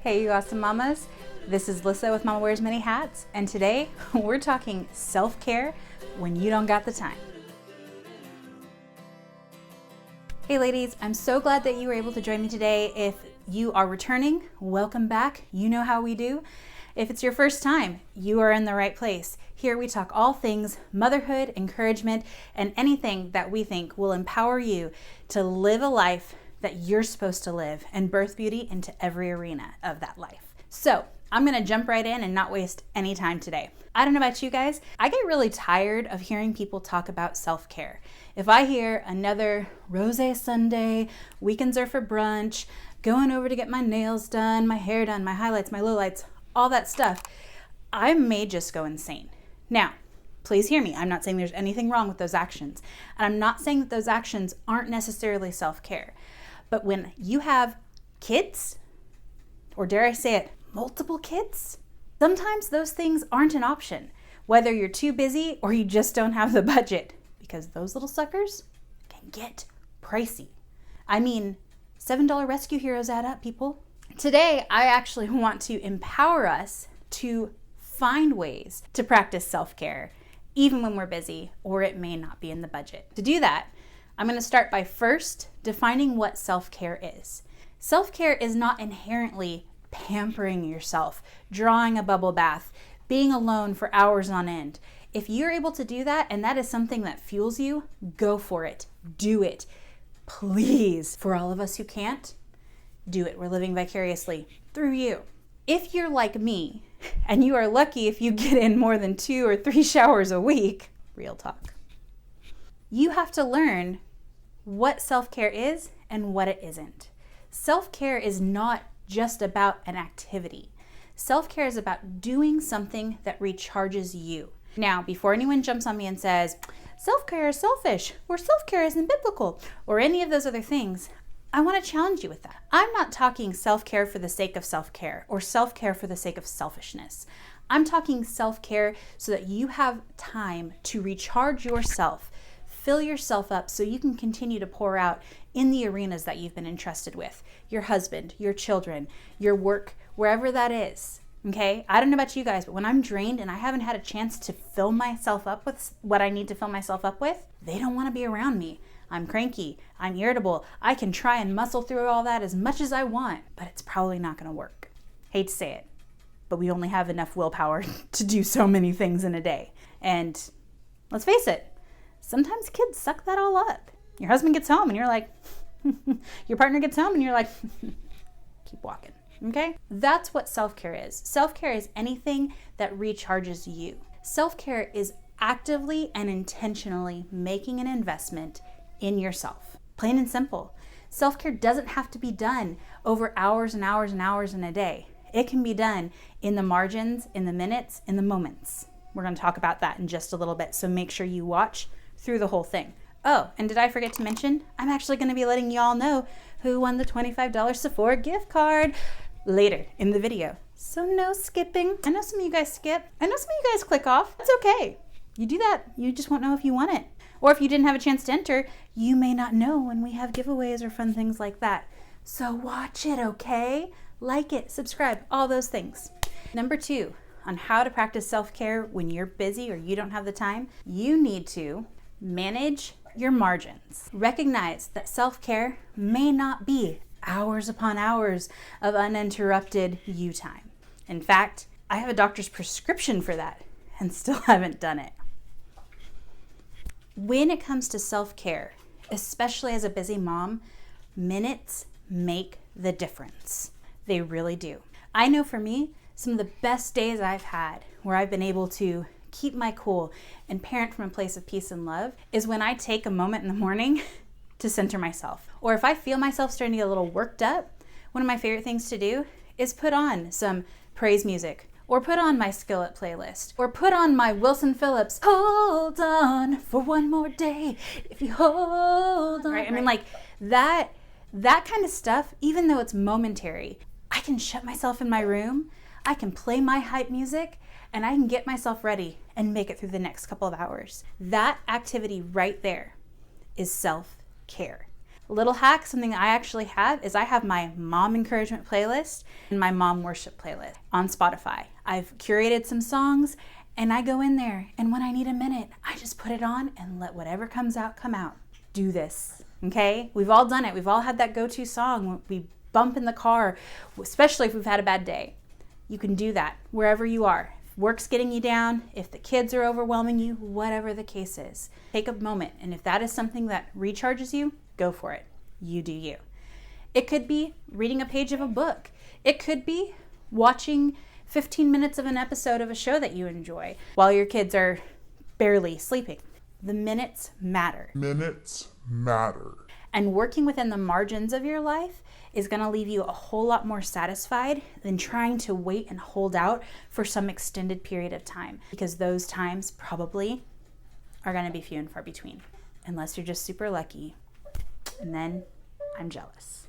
Hey, you awesome mamas. This is Lyssah with Mama Wears Many Hats, and today we're talking self-care when you don't got the time. Hey ladies, I'm so glad that you were able to join me today. If you are returning, welcome back. You know how we do. If it's your first time, you are in the right place. Here we talk all things motherhood, encouragement, and anything that we think will empower you to live a life that you're supposed to live and birth beauty into every arena of that life. So I'm gonna jump right in and not waste any time today. I don't know about you guys, I get really tired of hearing people talk about self-care. If I hear another rosé Sunday, weekends are for brunch, going over to get my nails done, my hair done, my highlights, my lowlights, all that stuff, I may just go insane. Now, please hear me. I'm not saying there's anything wrong with those actions. And I'm not saying that those actions aren't necessarily self-care. But when you have kids, or dare I say it, multiple kids, sometimes those things aren't an option, whether you're too busy or you just don't have the budget, because those little suckers can get pricey. I mean, $7 rescue heroes add up, people. Today, I actually want to empower us to find ways to practice self-care, even when we're busy or it may not be in the budget. To do that, I'm going to start by first defining what self-care is. Self-care is not inherently pampering yourself, drawing a bubble bath, being alone for hours on end. If you're able to do that and that is something that fuels you, go for it. Do it. Please. For all of us who can't, do it. We're living vicariously through you. If you're like me, and you are lucky if you get in more than 2 or 3 showers a week, real talk, you have to learn what self-care is and what it isn't. Self-care is not just about an activity. Self-care is about doing something that recharges you. Now, before anyone jumps on me and says, self-care is selfish, or self-care isn't biblical, or any of those other things, I want to challenge you with that. I'm not talking self-care for the sake of self-care, or self-care for the sake of selfishness. I'm talking self-care so that you have time to recharge yourself, fill yourself up so you can continue to pour out in the arenas that you've been entrusted with. Your husband, your children, your work, wherever that is. Okay? I don't know about you guys, but when I'm drained and I haven't had a chance to fill myself up with what I need to fill myself up with, they don't want to be around me. I'm cranky. I'm irritable. I can try and muscle through all that as much as I want, but it's probably not going to work. Hate to say it, but we only have enough willpower to do so many things in a day. And let's face it, sometimes kids suck that all up. Your husband gets home and you're like, your partner gets home and you're like, keep walking, okay? That's what self-care is. Self-care is anything that recharges you. Self-care is actively and intentionally making an investment in yourself. Plain and simple. Self-care doesn't have to be done over hours and hours and hours in a day. It can be done in the margins, in the minutes, in the moments. We're going to talk about that in just a little bit, so make sure you watch through the whole thing. Oh, and did I forget to mention, I'm actually going to be letting y'all know who won the $25 Sephora gift card later in the video. So no skipping. I know some of you guys skip. I know some of you guys click off. It's okay. You do that. You just won't know if you won it. Or if you didn't have a chance to enter, you may not know when we have giveaways or fun things like that. So watch it, okay? Like it, subscribe, all those things. Number 2, on how to practice self-care when you're busy or you don't have the time, you need to manage your margins. Recognize that self-care may not be hours upon hours of uninterrupted you time. In fact, I have a doctor's prescription for that and still haven't done it. When it comes to self-care, especially as a busy mom, minutes make the difference. They really do. I know for me, some of the best days I've had where I've been able to keep my cool and parent from a place of peace and love is when I take a moment in the morning to center myself. Or if I feel myself starting to get a little worked up, one of my favorite things to do is put on some praise music, or put on my Skillet playlist, or put on my Wilson Phillips, hold on for one more day, if you hold on. Right? I mean, like that kind of stuff, even though it's momentary, I can shut myself in my room, I can play my hype music, and I can get myself ready and make it through the next couple of hours. That activity right there is self-care. A little hack, something I actually have, is I have my mom encouragement playlist and my mom worship playlist on Spotify. I've curated some songs and I go in there, and when I need a minute, I just put it on and let whatever comes out come out. Do this, okay? We've all done it. We've all had that go-to song we bump in the car, especially if we've had a bad day. You can do that wherever you are. If work's getting you down, if the kids are overwhelming you, whatever the case is. Take a moment, and if that is something that recharges you, go for it. You do you. It could be reading a page of a book. It could be watching 15 minutes of an episode of a show that you enjoy while your kids are barely sleeping. The minutes matter. Minutes matter. And working within the margins of your life is going to leave you a whole lot more satisfied than trying to wait and hold out for some extended period of time, because those times probably are going to be few and far between, unless you're just super lucky. And then I'm jealous.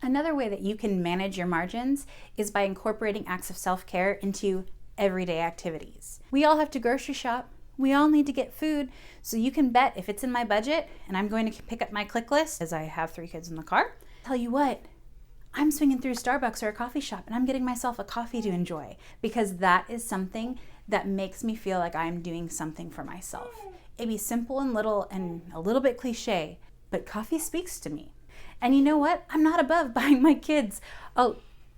Another way that you can manage your margins is by incorporating acts of self-care into everyday activities. We all have to grocery shop. We all need to get food. So you can bet if it's in my budget and I'm going to pick up my click list, as I have 3 kids in the car, tell you what, I'm swinging through Starbucks or a coffee shop and I'm getting myself a coffee to enjoy, because that is something that makes me feel like I'm doing something for myself. It'd be simple and little and a little bit cliche, but coffee speaks to me. And you know what? I'm not above buying my kids a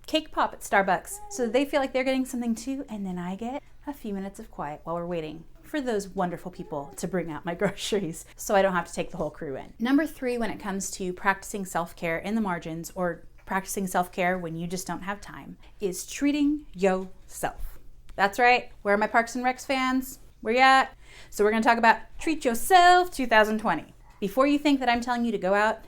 cake pop at Starbucks so they feel like they're getting something too, and then I get a few minutes of quiet while we're waiting for those wonderful people to bring out my groceries so I don't have to take the whole crew in. Number 3, when it comes to practicing self-care in the margins or practicing self-care when you just don't have time, is treating yourself. That's right. Where are my Parks and Recs fans? Where you at? So we're going to talk about Treat Yourself 2020. Before you think that I'm telling you to go out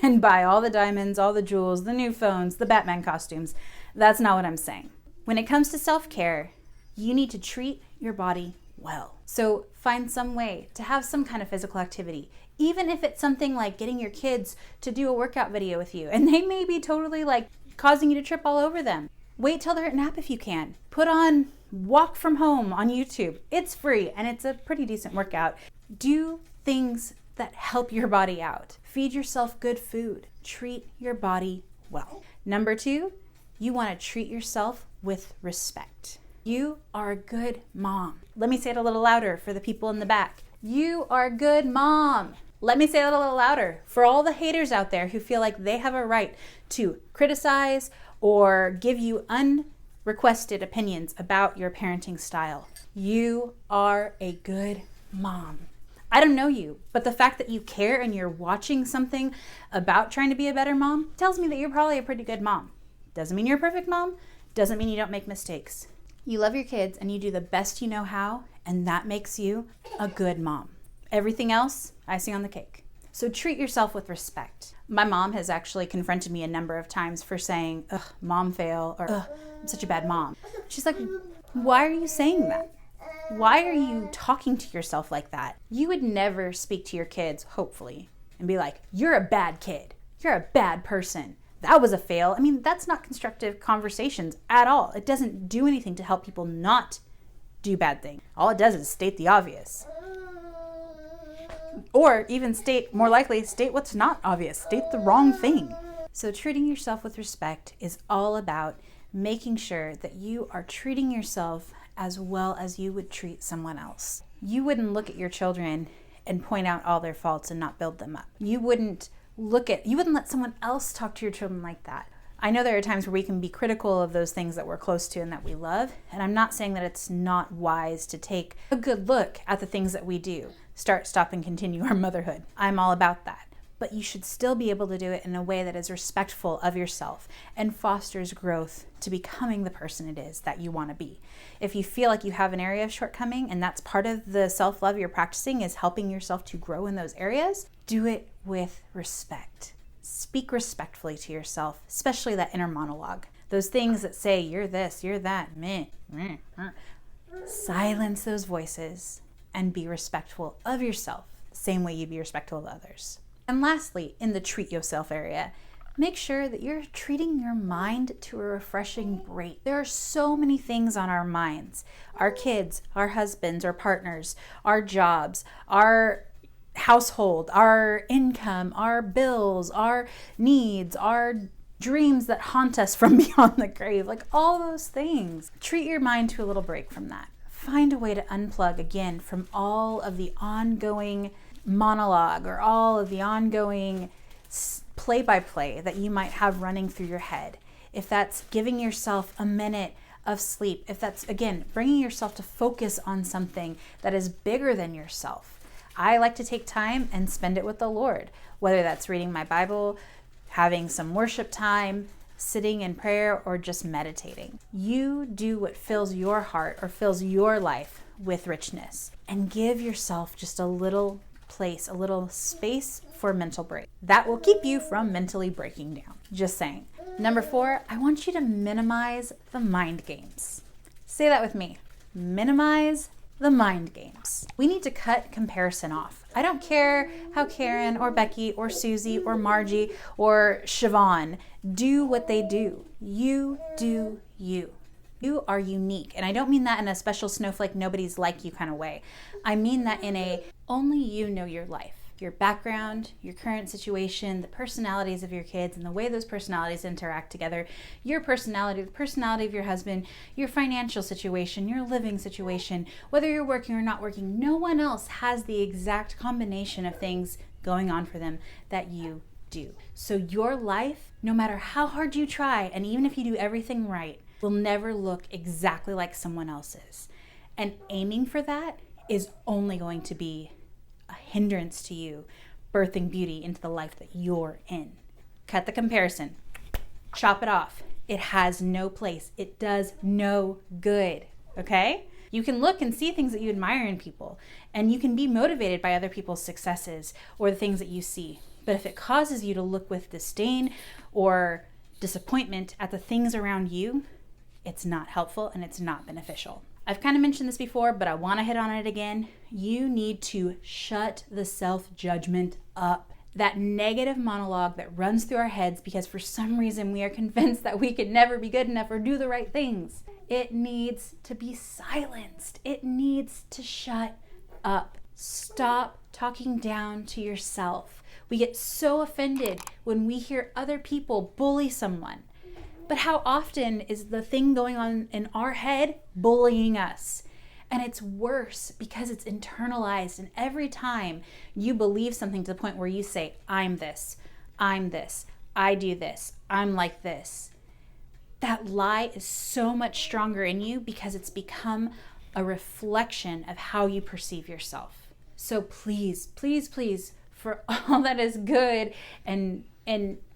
and buy all the diamonds, all the jewels, the new phones, the Batman costumes, that's not what I'm saying. When it comes to self-care, you need to treat your body well. So find some way to have some kind of physical activity, even if it's something like getting your kids to do a workout video with you, and they may be totally like causing you to trip all over them. Wait till they're at nap if you can. Put on Walk From Home on YouTube. It's free and it's a pretty decent workout. Do things that help your body out. Feed yourself good food. Treat your body well. Number 2, you want to treat yourself with respect. You are a good mom. Let me say it a little louder for the people in the back. You are a good mom. Let me say it a little louder for all the haters out there who feel like they have a right to criticize or give you unrequested opinions about your parenting style. You are a good mom. I don't know you, but the fact that you care and you're watching something about trying to be a better mom tells me that you're probably a pretty good mom. Doesn't mean you're a perfect mom. Doesn't mean you don't make mistakes. You love your kids and you do the best you know how, and that makes you a good mom. Everything else, icing on the cake. So treat yourself with respect. My mom has actually confronted me a number of times for saying, ugh, mom fail, or ugh, I'm such a bad mom. She's like, why are you saying that? Why are you talking to yourself like that? You would never speak to your kids, hopefully, and be like, you're a bad kid. You're a bad person. That was a fail. I mean, that's not constructive conversations at all. It doesn't do anything to help people not do bad things. All it does is state the obvious. Or even more likely, state what's not obvious. State the wrong thing. So treating yourself with respect is all about making sure that you are treating yourself as well as you would treat someone else. You wouldn't look at your children and point out all their faults and not build them up. You wouldn't let someone else talk to your children like that. I know there are times where we can be critical of those things that we're close to and that we love, and I'm not saying that it's not wise to take a good look at the things that we do. Start, stop, and continue our motherhood. I'm all about that. But you should still be able to do it in a way that is respectful of yourself and fosters growth to becoming the person it is that you want to be. If you feel like you have an area of shortcoming and that's part of the self-love you're practicing is helping yourself to grow in those areas, do it with respect. Speak respectfully to yourself, especially that inner monologue. Those things that say, you're this, you're that, meh. Silence those voices and be respectful of yourself, the same way you'd be respectful of others. And lastly, in the treat yourself area, make sure that you're treating your mind to a refreshing break. There are so many things on our minds. Our kids, our husbands, our partners, our jobs, our household, our income, our bills, our needs, our dreams that haunt us from beyond the grave, like all those things. Treat your mind to a little break from that. Find a way to unplug again from all of the ongoing monologue or all of the ongoing play-by-play that you might have running through your head. If that's giving yourself a minute of sleep, if that's, again, bringing yourself to focus on something that is bigger than yourself. I like to take time and spend it with the Lord, whether that's reading my Bible, having some worship time, sitting in prayer, or just meditating. You do what fills your heart or fills your life with richness, and give yourself just a little place, a little space for mental break. That will keep you from mentally breaking down. Just saying. Number 4, I want you to minimize the mind games. Say that with me. Minimize the mind games. We need to cut comparison off. I don't care how Karen or Becky or Susie or Margie or Siobhan do what they do. You do you. You are unique. And I don't mean that in a special snowflake, nobody's like you kind of way. I mean that in a only you know your life, your background, your current situation, the personalities of your kids and the way those personalities interact together, your personality, the personality of your husband, your financial situation, your living situation, whether you're working or not working. No one else has the exact combination of things going on for them that you do. So your life, no matter how hard you try, and even if you do everything right, will never look exactly like someone else's. And aiming for that is only going to be a hindrance to you birthing beauty into the life that you're in. Cut the comparison. Chop it off. It has no place. It does no good. Okay? You can look and see things that you admire in people, and you can be motivated by other people's successes or the things that you see. But if it causes you to look with disdain or disappointment at the things around you, it's not helpful and it's not beneficial. I've kind of mentioned this before, but I want to hit on it again. You need to shut the self-judgment up. That negative monologue that runs through our heads because for some reason we are convinced that we can never be good enough or do the right things. It needs to be silenced. It needs to shut up. Stop talking down to yourself. We get so offended when we hear other people bully someone. But how often is the thing going on in our head bullying us? And it's worse because it's internalized. And every time you believe something to the point where you say, I'm this, I do this, I'm like this, that lie is so much stronger in you because it's become a reflection of how you perceive yourself. So please, please, please, for all that is good and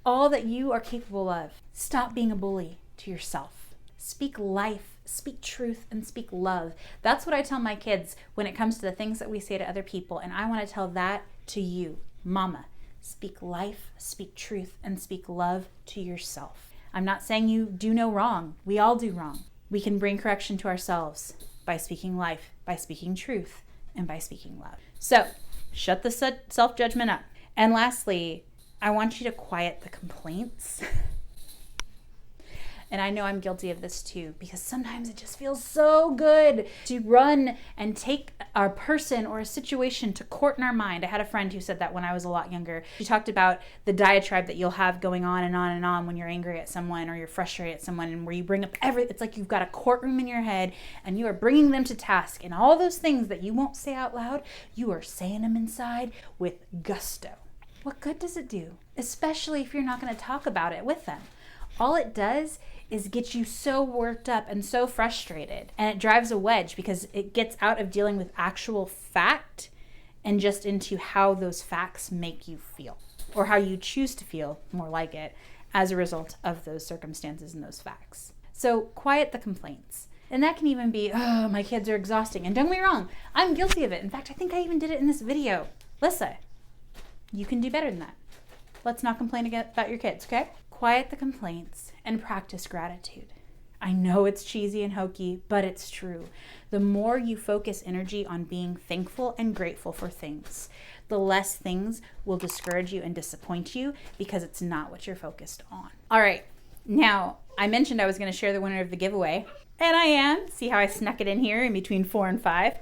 all that you are capable of, stop being a bully to yourself. Speak life, speak truth, and speak love. That's what I tell my kids when it comes to the things that we say to other people, and I want to tell that to you, Mama. Speak life, speak truth, and speak love to yourself. I'm not saying you do no wrong. We all do wrong. We can bring correction to ourselves by speaking life, by speaking truth, and by speaking love. So, shut the self-judgment up. And lastly, I want you to quiet the complaints. And I know I'm guilty of this too, because sometimes it just feels so good to run and take a person or a situation to court in our mind. I had a friend who said that when I was a lot younger. She talked about the diatribe that you'll have going on and on and on when you're angry at someone or you're frustrated at someone, and where you bring up it's like you've got a courtroom in your head and you are bringing them to task, and all those things that you won't say out loud, you are saying them inside with gusto. What good does it do? Especially if you're not going to talk about it with them. All it does is get you so worked up and so frustrated, and it drives a wedge because it gets out of dealing with actual fact and just into how those facts make you feel, or how you choose to feel, more like it, as a result of those circumstances and those facts. So quiet the complaints. And that can even be, oh, my kids are exhausting. And don't get me wrong, I'm guilty of it. In fact, I think I even did it in this video. Lyssah, you can do better than that. Let's not complain again about your kids, okay? Quiet the complaints and practice gratitude. I know it's cheesy and hokey, but it's true. The more you focus energy on being thankful and grateful for things, the less things will discourage you and disappoint you because it's not what you're focused on. All right, now I mentioned I was going to share the winner of the giveaway, and I am. See how I snuck it in here in between 4 and 5?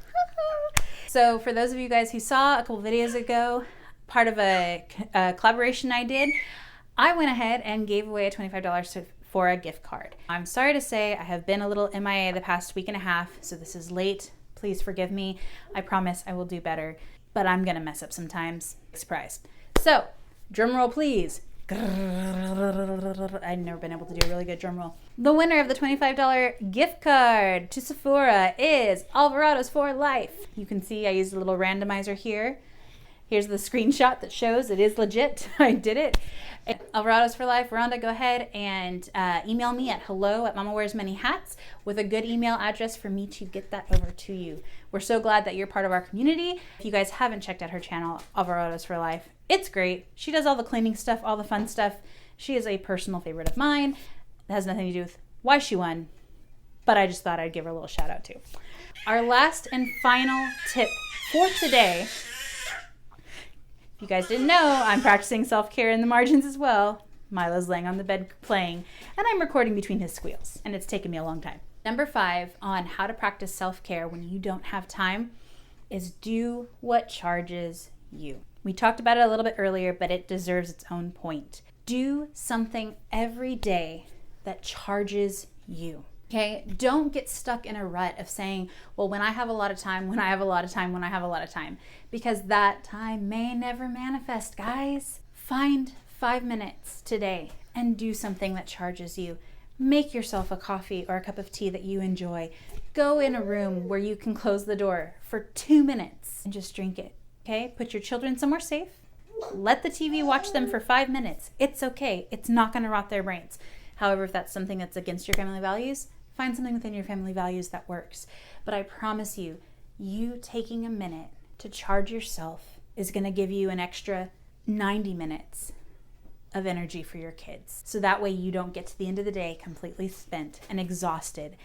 So for those of you guys who saw a couple videos ago, part of a collaboration I did, I went ahead and gave away a $25 for a gift card. I'm sorry to say I have been a little MIA the past week and a half, so this is late. Please forgive me. I promise I will do better, but I'm gonna mess up sometimes. Surprise. So, drum roll please. I've never been able to do a really good drum roll. The winner of the $25 gift card to Sephora is Alvarado's for Life. You can see I used a little randomizer here. Here's the screenshot that shows it is legit. I did it. Alvarado's for Life. Rhonda, go ahead and email me at hello@mamawearsmanyhats with a good email address for me to get that over to you. We're so glad that you're part of our community. If you guys haven't checked out her channel, Alvarado's for Life, it's great. She does all the cleaning stuff, all the fun stuff. She is a personal favorite of mine. It has nothing to do with why she won, but I just thought I'd give her a little shout out too. Our last and final tip for today. If you guys didn't know, I'm practicing self-care in the margins as well. Milo's laying on the bed playing, and I'm recording between his squeals, and it's taken me a long time. Number 5 on how to practice self-care when you don't have time is do what charges you. We talked about it a little bit earlier, but it deserves its own point. Do something every day that charges you. Okay, don't get stuck in a rut of saying, well, when I have a lot of time, when I have a lot of time, when I have a lot of time, because that time may never manifest, guys. Find 5 minutes today and do something that charges you. Make yourself a coffee or a cup of tea that you enjoy. Go in a room where you can close the door for 2 minutes and just drink it. Okay, put your children somewhere safe. Let the TV watch them for 5 minutes. It's okay. It's not going to rot their brains. However, if that's something that's against your family values, find something within your family values that works. But I promise you, you taking a minute to charge yourself is going to give you an extra 90 minutes of energy for your kids. So that way you don't get to the end of the day completely spent and exhausted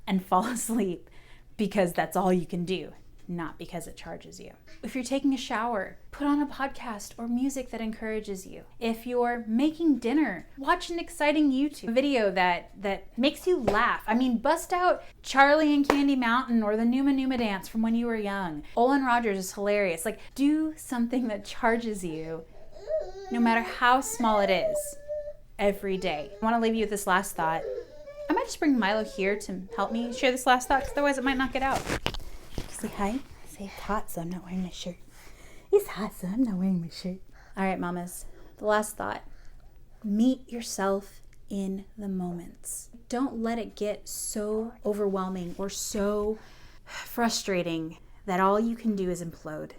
and fall asleep because that's all you can do, not because it charges you. If you're taking a shower, put on a podcast or music that encourages you. If you're making dinner, watch an exciting YouTube video that makes you laugh. I mean, bust out Charlie and Candy Mountain or the Numa Numa dance from when you were young. Olin Rogers is hilarious. Like, do something that charges you, no matter how small it is, every day. I want to leave you with this last thought. I might just bring Milo here to help me share this last thought, because otherwise it might not get out. Say hi. Say it's hot, so I'm not wearing my shirt. It's hot, so I'm not wearing my shirt. All right, mamas. The last thought. Meet yourself in the moments. Don't let it get so overwhelming or so frustrating that all you can do is implode,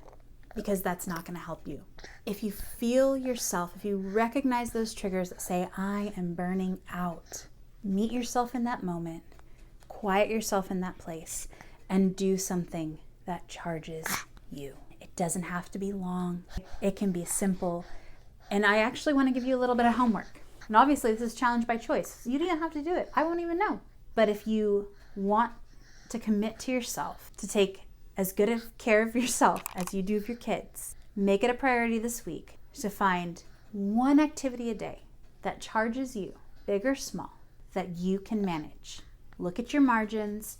because that's not going to help you. If you feel yourself, if you recognize those triggers that say, I am burning out, meet yourself in that moment, quiet yourself in that place, and do something that charges you. It doesn't have to be long. It can be simple. And I actually want to give you a little bit of homework. And obviously this is challenge by choice. You don't have to do it. I won't even know. But if you want to commit to yourself to take as good of care of yourself as you do of your kids, make it a priority this week to find one activity a day that charges you, big or small, that you can manage. Look at your margins.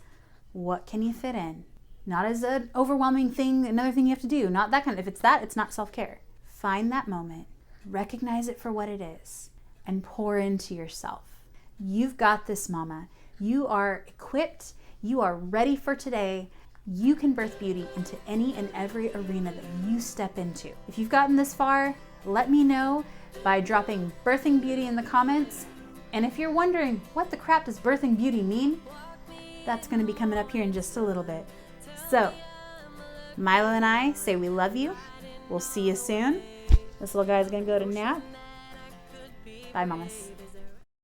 What can you fit in? Not as an overwhelming thing, another thing you have to do. Not that kind of, if it's that, it's not self-care. Find that moment, recognize it for what it is, and pour into yourself. You've got this, mama. You are equipped. You are ready for today. You can birth beauty into any and every arena that you step into. If you've gotten this far, let me know by dropping birthing beauty in the comments. And if you're wondering, what the crap does birthing beauty mean? That's going to be coming up here in just a little bit. So, Milo and I say we love you. We'll see you soon. This little guy's going to go to nap. Bye, mamas.